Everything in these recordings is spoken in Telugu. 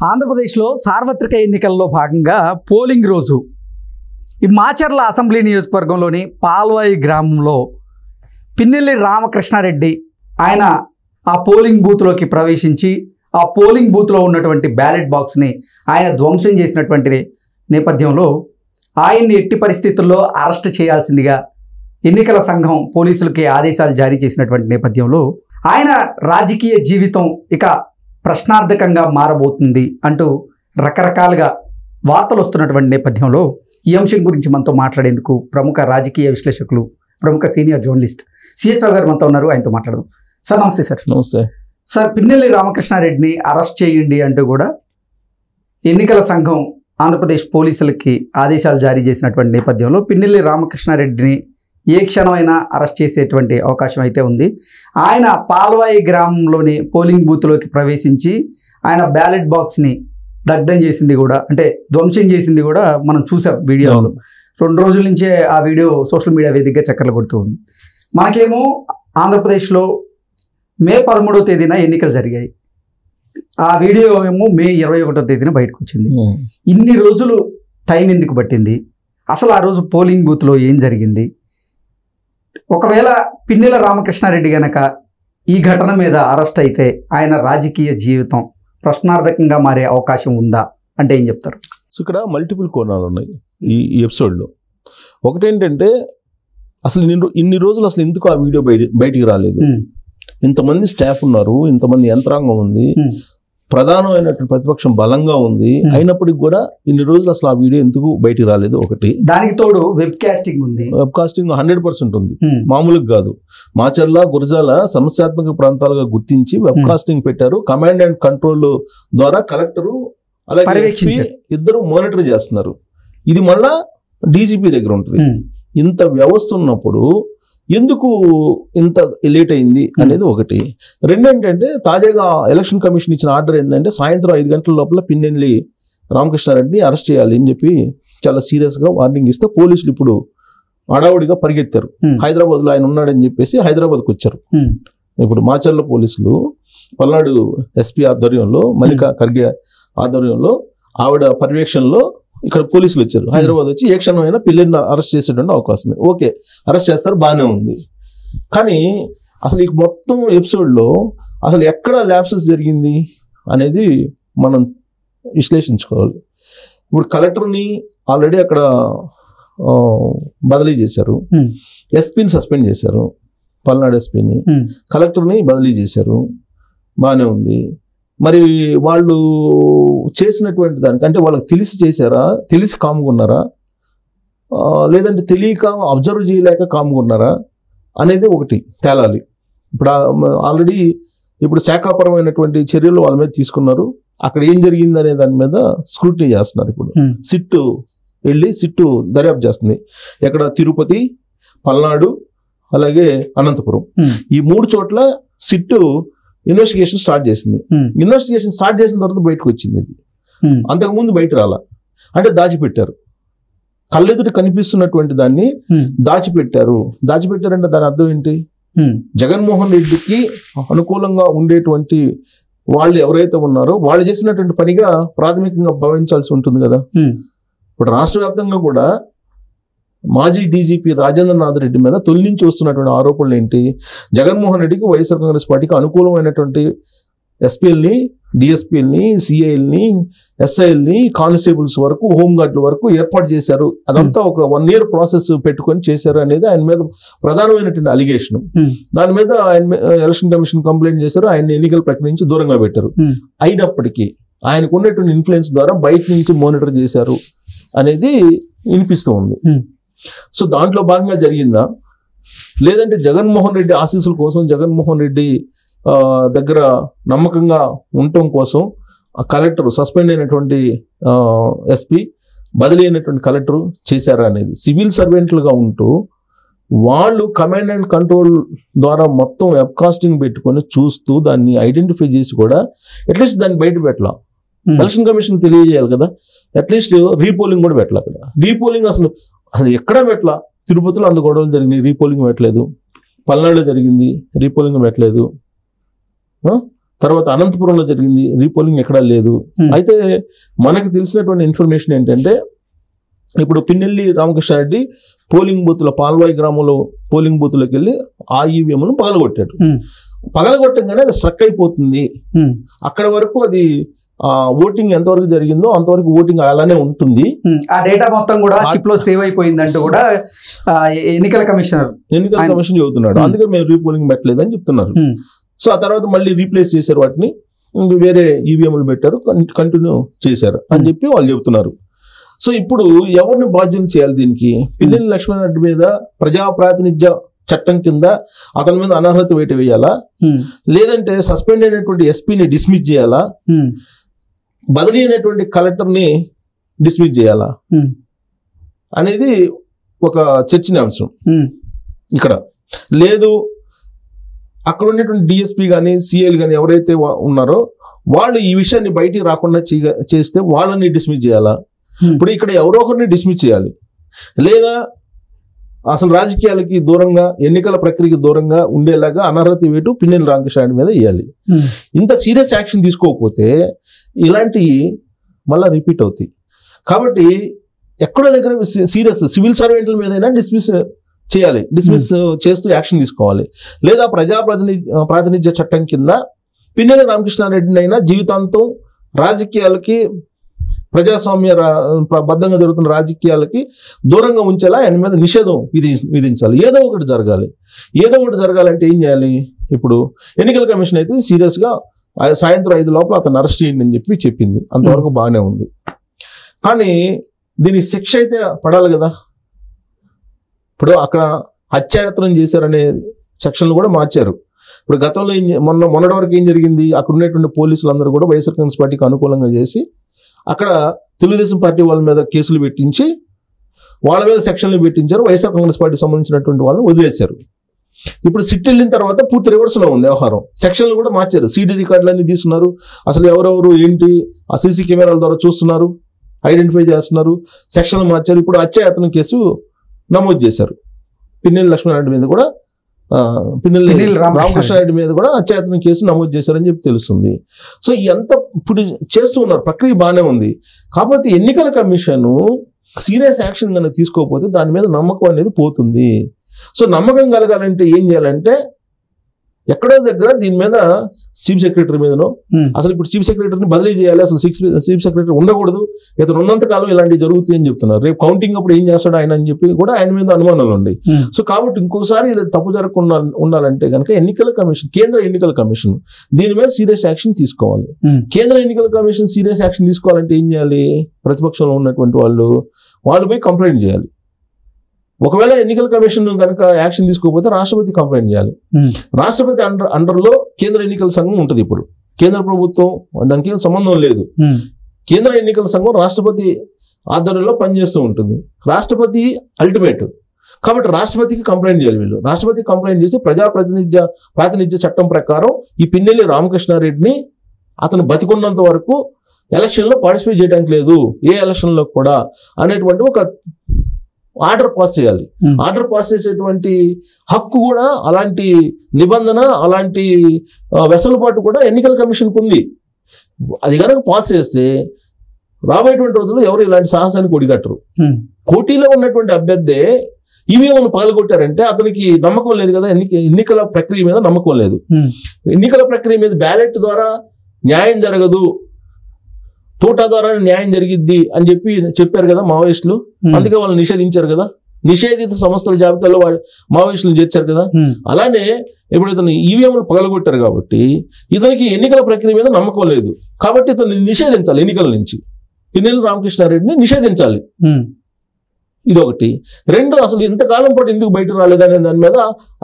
ఆంధ్రప్రదేశ్లో సార్వత్రిక ఎన్నికల్లో భాగంగా పోలింగ్ రోజు ఈ మాచర్ల అసెంబ్లీ నియోజకవర్గంలోని పాల్వాయి గ్రామంలో పిన్నెల్లి రామకృష్ణారెడ్డి ఆయన ఆ పోలింగ్ బూత్లోకి ప్రవేశించి ఆ పోలింగ్ బూత్లో ఉన్నటువంటి బ్యాలెట్ బాక్స్ని ఆయన ధ్వంసం చేసినటువంటి నేపథ్యంలో ఆయన్ని ఎట్టి పరిస్థితుల్లో అరెస్ట్ చేయాల్సిందిగా ఎన్నికల సంఘం పోలీసులకి ఆదేశాలు జారీ చేసినటువంటి నేపథ్యంలో ఆయన రాజకీయ జీవితం ఇక ప్రశ్నార్థకంగా మారబోతుంది అంటూ రకరకాలుగా వార్తలు వస్తున్నటువంటి నేపథ్యంలో ఈ అంశం గురించి మనతో మాట్లాడేందుకు ప్రముఖ రాజకీయ విశ్లేషకులు ప్రముఖ సీనియర్ జర్నలిస్ట్ సిఎస్ రావు గారు మనతో ఉన్నారు. ఆయనతో మాట్లాడదాం. సార్ నమస్తే. సార్ నమస్తే. సార్ పిన్నెల్లి రామకృష్ణారెడ్డిని అరెస్ట్ చేయండి అంటూ కూడా ఎన్నికల సంఘం ఆంధ్రప్రదేశ్ పోలీసులకి ఆదేశాలు జారీ చేసినటువంటి నేపథ్యంలో పిన్నెల్లి రామకృష్ణారెడ్డిని ఏ క్షణమైనా అరెస్ట్ చేసేటువంటి అవకాశం అయితే ఉంది. ఆయన పాల్వాయి గ్రామంలోని పోలింగ్ బూత్లోకి ప్రవేశించి ఆయన బ్యాలెట్ బాక్స్ని దగ్ధం చేసింది కూడా, అంటే ధ్వంసం చేసింది కూడా మనం చూసాం వీడియోలో. 2 రోజుల నుంచే ఆ వీడియో సోషల్ మీడియా వేదికగా చక్కర్లు కొడుతూ ఉంది. మనకేమో ఆంధ్రప్రదేశ్లో మే 13వ తేదీన ఎన్నికలు జరిగాయి. ఆ వీడియో ఏమో మే 21వ తేదీన బయటకు వచ్చింది. ఇన్ని రోజులు టైం ఎందుకు పట్టింది? అసలు ఆ రోజు పోలింగ్ బూత్లో ఏం జరిగింది? ఒకవేళ పిన్నెల రామకృష్ణారెడ్డి గనక ఈ ఘటన మీద అరెస్ట్ అయితే ఆయన రాజకీయ జీవితం ప్రశ్నార్థకంగా మారే అవకాశం ఉందా అంటే ఏం చెప్తారు? సో ఇక్కడ మల్టిపుల్ కోణాలు ఉన్నాయి ఈ ఎపిసోడ్లో. ఒకటేంటంటే అసలు ఇన్ని రోజులు అసలు ఎందుకు ఆ వీడియో బయటికి రాలేదు? ఇంతమంది స్టాఫ్ ఉన్నారు, ఇంతమంది యంత్రాంగం ఉంది, ప్రధానమైనటువంటి ప్రతిపక్షం బలంగా ఉంది, అయినప్పటికీ కూడా ఇన్ని రోజులు అసలు ఆ వీడియో ఎందుకు బయటికి రాలేదు? ఒకటి. దానికి తోడు వెబ్ కాస్టింగ్ ఉంది. వెబ్ కాస్టింగ్ 100% ఉంది, మామూలుగా కాదు. మాచర్ల గురజాల సమస్యాత్మక ప్రాంతాలుగా గుర్తించి వెబ్ కాస్టింగ్ పెట్టారు. కమాండ్ అండ్ కంట్రోల్ ద్వారా కలెక్టరు అలాగే ఇద్దరు మానిటర్ చేస్తున్నారు. ఇది మళ్ళా డీజీపీ దగ్గర ఉంటుంది. ఇంత వ్యవస్థ ఉన్నప్పుడు ఎందుకు ఇంత లేట్ అయింది అనేది ఒకటి. రెండేంటంటే తాజాగా ఎలక్షన్ కమిషన్ ఇచ్చిన ఆర్డర్ ఏంటంటే సాయంత్రం 5 గంటల లోపల పిన్నెల్లి రామకృష్ణారెడ్డిని అరెస్ట్ చేయాలి అని చెప్పి చాలా సీరియస్గా వార్నింగ్ ఇస్తే పోలీసులు ఇప్పుడు హడావుడిగా పరిగెత్తారు. హైదరాబాద్లో ఆయన ఉన్నాడని చెప్పేసి హైదరాబాద్కి వచ్చారు. ఇప్పుడు మాచర్ల పోలీసులు పల్నాడు ఎస్పీ ఆధ్వర్యంలో, మల్లికా ఖర్గే ఆధ్వర్యంలో, ఆవిడ పర్యవేక్షణలో ఇక్కడ పోలీసులు వచ్చారు. హైదరాబాద్ వచ్చి ఏ క్షణమైనా పిల్లల్ని అరెస్ట్ చేసేటువంటి అవకాశం ఉంది. ఓకే, అరెస్ట్ చేస్తారు, బాగానే ఉంది. కానీ అసలు ఈ మొత్తం ఎపిసోడ్లో అసలు ఎక్కడ ల్యాప్సెస్ జరిగింది అనేది మనం విశ్లేషించుకోవాలి. ఇప్పుడు కలెక్టర్ని ఆల్రెడీ అక్కడ బదిలీ చేశారు, ఎస్పీని సస్పెండ్ చేశారు, పల్నాడు ఎస్పీని, కలెక్టర్ని బదిలీ చేశారు, బాగానే ఉంది. మరి వాళ్ళు చేసినటువంటి దానికి అంటే వాళ్ళకి తెలిసి చేశారా, తెలిసి కాముకున్నారా, లేదంటే తెలియక అబ్జర్వ్ చేయలేక కాముకున్నారా అనేది ఒకటి తేలాలి. ఇప్పుడు ఆల్రెడీ ఇప్పుడు శాఖాపరమైనటువంటి చర్యలు వాళ్ళ మీద తీసుకున్నారు. అక్కడ ఏం జరిగింది అనే దాని మీద స్క్రూటినీ చేస్తున్నారు. ఇప్పుడు సిట్టు దర్యాప్తు చేస్తుంది. ఎక్కడ తిరుపతి, పల్నాడు, అలాగే అనంతపురం, ఈ 3 చోట్ల సిట్టు ఇన్వెస్టిగేషన్ స్టార్ట్ చేసింది. ఇన్వెస్టిగేషన్ స్టార్ట్ చేసిన తర్వాత బయటకు వచ్చింది. ఇది అంతకుముందు బయట రాలా, అంటే దాచిపెట్టారు. కళ్ళెదుటి కనిపిస్తున్నటువంటి దాన్ని దాచిపెట్టారంటే దాని అర్థం ఏంటి? జగన్మోహన్ రెడ్డికి అనుకూలంగా ఉండేటువంటి వాళ్ళు ఎవరైతే ఉన్నారో వాళ్ళు చేసినటువంటి పనిగా ప్రాథమికంగా భావించాల్సి ఉంటుంది కదా. ఇప్పుడు రాష్ట్ర వ్యాప్తంగా కూడా మాజీ డీజీపీ రాజేంద్రనాథ్ రెడ్డి మీద తొలి నుంచి వస్తున్నటువంటి ఆరోపణలు ఏంటి? జగన్మోహన్ రెడ్డికి వైఎస్ఆర్ కాంగ్రెస్ పార్టీకి అనుకూలమైనటువంటి ఎస్పీఎల్ని, డిఎస్పీఎల్ని, సిఐఎల్ని, ఎస్ఐఎల్ని, కానిస్టేబుల్స్ వరకు, హోంగార్డుల వరకు ఏర్పాటు చేశారు. అదంతా ఒక 1 year ప్రాసెస్ పెట్టుకొని చేశారు అనేది ఆయన మీద ప్రధానమైనటువంటి అలిగేషన్. దాని మీద ఆయన ఎలక్షన్ కమిషన్ కంప్లైంట్ చేశారు. ఆయన ఎన్నికల ప్రక్రియ నుంచి దూరంగా పెట్టారు. అయినప్పటికీ ఆయనకు ఉన్నటువంటి ఇన్ఫ్లుయెన్స్ ద్వారా బయట నుంచి మానిటర్ చేశారు అనేది వినిపిస్తూ ఉంది. సో దాంట్లో భాగంగా జరిగిందా, లేదంటే జగన్మోహన్ రెడ్డి ఆశీస్సుల కోసం, జగన్మోహన్ రెడ్డి దగ్గర నమ్మకంగా ఉండటం కోసం ఆ కలెక్టర్, సస్పెండ్ అయినటువంటి ఎస్పీ, బదిలీ అయినటువంటి కలెక్టర్ చేశారా అనేది. సివిల్ సర్వెంట్లుగా ఉంటూ వాళ్ళు కమాండ్ అండ్ కంట్రోల్ ద్వారా మొత్తం వెబ్ కాస్టింగ్ పెట్టుకొని చూస్తూ దాన్ని ఐడెంటిఫై చేసి కూడా అట్లీస్ట్ దాన్ని బయట పెట్టాల. ఎలక్షన్ కమిషన్ తెలియజేయాలి కదా. అట్లీస్ట్ రీపోలింగ్ కూడా పెట్టాలి. అక్కడ రీపోలింగ్ అసలు ఎక్కడ పెట్టలా. తిరుపతిలో అంత గొడవలు జరిగినాయి, రీపోలింగ్ పెట్టలేదు. పల్నాడులో జరిగింది, రీపోలింగ్ పెట్టలేదు. తర్వాత అనంతపురంలో జరిగింది, రీపోలింగ్ ఎక్కడా లేదు. అయితే మనకు తెలిసినటువంటి ఇన్ఫర్మేషన్ ఏంటంటే ఇప్పుడు పిన్నెల్లి రామకృష్ణారెడ్డి పోలింగ్ బూత్ల పాల్వాయి గ్రామంలో పోలింగ్ బూత్లోకి వెళ్ళి ఆ ఈవీఎంను పగలగొట్టాడు. పగలగొట్టంగానే అది స్ట్రక్ అయిపోతుంది. అక్కడ వరకు అది ఓటింగ్ ఎంతవరకు జరిగిందో అంతవరకు ఓటింగ్ అలానే ఉంటుంది. ఆ డేటా మొత్తం కూడా చిప్ లో సేవ్ అయిపోయిందంటూ కూడా ఎన్నికల కమిషన్ చెబుతున్నాడు. అందుకే మేము రీపోలింగ్ పెట్టలేదని చెప్తున్నారు. సో ఆ తర్వాత మళ్ళీ రీప్లేస్ చేశారు, వాటిని వేరే ఈవీఎంలు పెట్టారు, కంటిన్యూ చేశారు అని చెప్పి వాళ్ళు చెబుతున్నారు. సో ఇప్పుడు ఎవరిని బాధ్యం చేయాలి దీనికి? పిన్నెల్లి లక్ష్మణరెడ్డి మీద ప్రజా ప్రాతినిధ్య చట్టం కింద అతని మీద అనర్హత వేటు వేయాలా, లేదంటే సస్పెండ్ అయినటువంటి ఎస్పీని డిస్మిస్ చేయాలా, బదిలీ అయినటువంటి కలెక్టర్ని డిస్మిస్ చేయాలా అనేది ఒక చర్చనీయాంశం ఇక్కడ. లేదు అక్కడ ఉన్నటువంటి డిఎస్పీ కానీ సిఐలు కానీ ఎవరైతే ఉన్నారో వాళ్ళు ఈ విషయాన్ని బయటికి రాకుండా చేస్తే వాళ్ళని డిస్మిస్ చేయాలా? ఇప్పుడు ఇక్కడ ఎవరో ఒకరిని డిస్మిస్ చేయాలి. లేదా అసలు రాజకీయాలకి దూరంగా, ఎన్నికల ప్రక్రియకి దూరంగా ఉండేలాగా అనర్హత వేటు పిన్నెల్లి రామకృష్ణారెడ్డి మీద వేయాలి. ఇంత సీరియస్ యాక్షన్ తీసుకోకపోతే ఇలాంటివి మళ్ళీ రిపీట్ అవుతాయి. కాబట్టి ఎక్కడో దగ్గర సీరియస్ సివిల్ సర్వెంట్ల మీదైనా డిస్మిస్ చేయాలి, డిస్మిస్ చేస్తూ యాక్షన్ తీసుకోవాలి. లేదా ప్రాతినిధ్య చట్టం కింద పిన్నెల్లి రామకృష్ణారెడ్డిని అయినా జీవితాంతం రాజకీయాలకి, ప్రజాస్వామ్య బద్ధంగా జరుగుతున్న రాజకీయాలకి దూరంగా ఉంచేలా ఆయన మీద నిషేధం విధించాలి. ఏదో ఒకటి జరగాలి. ఏదో ఒకటి జరగాలంటే ఏం చేయాలి? ఇప్పుడు ఎన్నికల కమిషన్ అయితే సీరియస్గా సాయంత్రం 5 లోపల అతను అరెస్ట్ చేయండి అని చెప్పింది. అంతవరకు బాగానే ఉంది. కానీ దీనికి శిక్ష అయితే పడాలి కదా. ఇప్పుడు అక్కడ హత్యాయత్నం చేశారనే సెక్షన్లు కూడా మార్చారు. ఇప్పుడు గతంలో మొన్నటి వరకు ఏం జరిగింది? అక్కడ ఉన్నటువంటి పోలీసులందరూ కూడా వైఎస్ఆర్ కాంగ్రెస్ పార్టీకి అనుకూలంగా చేసి అక్కడ తెలుగుదేశం పార్టీ వాళ్ళ మీద కేసులు పెట్టించి వాళ్ళ మీద సెక్షన్లు పెట్టించారు. వైఎస్ఆర్ కాంగ్రెస్ పార్టీకి సంబంధించినటువంటి వాళ్ళని వదిలేశారు. ఇప్పుడు సిట్ వెళ్ళిన తర్వాత పూర్తి రివర్స్లో ఉంది వ్యవహారం. సెక్షన్లు కూడా మార్చారు. సీడీ రికార్డులన్నీ తీసుకున్నారు. అసలు ఎవరెవరు ఏంటి ఆ సీసీ కెమెరాల ద్వారా చూస్తున్నారు, ఐడెంటిఫై చేస్తున్నారు. సెక్షన్లు మార్చారు. ఇప్పుడు హత్యాయత్నం కేసు నమోదు చేశారు. పిన్నెల్లి లక్ష్మణరెడ్డి మీద కూడా, పిన్నెల్లి రామకృష్ణారెడ్డి మీద కూడా హత్యాయత్నం కేసు నమోదు చేశారని చెప్పి తెలుస్తుంది. సో ఎంత ఇప్పుడు చేస్తూ ఉన్నారు, ప్రక్రియ బాగానే ఉంది. కాకపోతే ఎన్నికల కమిషన్ సీరియస్ యాక్షన్ కనుక తీసుకోకపోతే దాని మీద నమ్మకం అనేది పోతుంది. సో నమ్మకం కలగాలంటే ఏం చేయాలంటే ఎక్కడో దగ్గర దీని మీద చీఫ్ సెక్రటరీ మీదనో, అసలు ఇప్పుడు చీఫ్ సెక్రటరీని బదిలీ చేయాలి, అసలు చీఫ్ సెక్రటరీ ఉండకూడదు, ఇతను ఉన్నంతకాలం ఇలాంటివి జరుగుతాయి అని చెప్తున్నారు. రేపు కౌంటింగ్ అప్పుడు ఏం చేస్తాడు ఆయన అని చెప్పి కూడా ఆయన మీద అనుమానాలు ఉన్నాయి. సో కాబట్టి ఇంకోసారి ఇలా తప్పు జరగకుండా ఉండాలంటే కనుక ఎన్నికల కమిషన్, కేంద్ర ఎన్నికల కమిషన్ దీని మీద సీరియస్ యాక్షన్ తీసుకోవాలి. కేంద్ర ఎన్నికల కమిషన్ సీరియస్ యాక్షన్ తీసుకోవాలంటే ఏం చేయాలి? ప్రతిపక్షంలో ఉన్నటువంటి వాళ్ళు పోయి కంప్లైంట్ చేయాలి. ఒకవేళ ఎన్నికల కమిషన్ కనుక యాక్షన్ తీసుకోకపోతే రాష్ట్రపతి కంప్లైంట్ చేయాలి. రాష్ట్రపతి అండర్లో కేంద్ర ఎన్నికల సంఘం ఉంటుంది. ఇప్పుడు కేంద్ర ప్రభుత్వం దానికి ఏం సంబంధం లేదు. కేంద్ర ఎన్నికల సంఘం రాష్ట్రపతి ఆధ్వర్యంలో పనిచేస్తూ ఉంటుంది. రాష్ట్రపతి అల్టిమేట్. కాబట్టి రాష్ట్రపతికి కంప్లైంట్ చేయాలి వీళ్ళు. రాష్ట్రపతి కంప్లైంట్ చేసి ప్రాతినిధ్య చట్టం ప్రకారం ఈ పిన్నెల్లి రామకృష్ణారెడ్డిని అతను బతికున్నంత వరకు ఎలక్షన్లో పార్టిసిపేట్ చేయడానికి లేదు, ఏ ఎలక్షన్లో కూడా అనేటువంటి ఒక ఆర్డర్ పాస్ చేయాలి. ఆర్డర్ పాస్ చేసేటువంటి హక్కు కూడా, అలాంటి నిబంధన, అలాంటి వెసులుబాటు కూడా ఎన్నికల కమిషన్కు ఉంది. అది కనుక పాస్ చేస్తే రాబోయేటువంటి రోజుల్లో ఎవరు ఇలాంటి సాహసానికి ఒడిగట్టరు. పోటీలో ఉన్నటువంటి అభ్యర్థి ఈవీఎంను పగలగొట్టారంటే అతనికి నమ్మకం లేదు కదా, ఎన్నికల ప్రక్రియ మీద నమ్మకం లేదు. ఎన్నికల ప్రక్రియ మీద బ్యాలెట్ ద్వారా న్యాయం జరగదు, తోటా ద్వారా న్యాయం జరిగిద్ది అని చెప్పారు కదా మావోయిస్టులు. అందుకే వాళ్ళు నిషేధించారు కదా, నిషేధిత సంస్థల జాబితాలో మావోయిస్టులు చేర్చారు కదా. అలానే ఇప్పుడు ఇతను ఈవీఎంలు పగలగొట్టారు కాబట్టి ఇతనికి ఎన్నికల ప్రక్రియ మీద నమ్మకం లేదు. కాబట్టి ఇతను నిషేధించాలి, ఎన్నికల నుంచి పిన్నెల్లి రామకృష్ణారెడ్డిని నిషేధించాలి. ఇదొకటి. రెండు, అసలు ఇంతకాలం పాటు ఎందుకు బయట రాలేదనే దాని మీద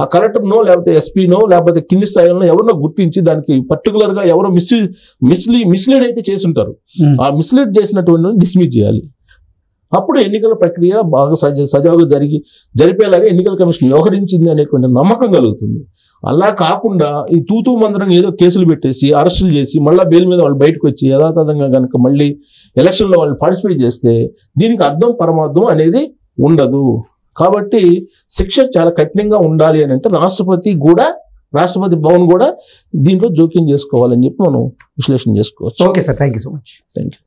ఆ కలెక్టర్నో లేకపోతే ఎస్పీనో లేకపోతే కింది స్థాయిలో ఎవరినో గుర్తించి దానికి పర్టికులర్గా ఎవరో మిస్లీడ్ అయితే చేసి ఉంటారు, ఆ మిస్లీడ్ చేసినటువంటి డిస్మిస్ చేయాలి. అప్పుడు ఎన్నికల ప్రక్రియ బాగా సజావుగా జరిపేలాగా ఎన్నికల కమిషన్ వ్యవహరించింది అనేటువంటి నమ్మకం కలుగుతుంది. అలా కాకుండా ఈ తూతూ మందరం ఏదో కేసులు పెట్టేసి అరెస్టులు చేసి మళ్ళీ బెయిల్ మీద వాళ్ళు బయటకు వచ్చి యథాతథంగా కనుక మళ్ళీ ఎలక్షన్లో వాళ్ళు పార్టిసిపేట్ చేస్తే దీనికి అర్థం పరమార్థం అనేది ఉండదు. కాబట్టి శిక్ష చాలా కఠినంగా ఉండాలి అని అంటే రాష్ట్రపతి కూడా రాష్ట్రపతి భవన్ కూడా దీంట్లో జోక్యం చేసుకోవాలని చెప్పి మనం విశ్లేషణ చేసుకోవచ్చు. Okay sir, thank you so much. Thank you.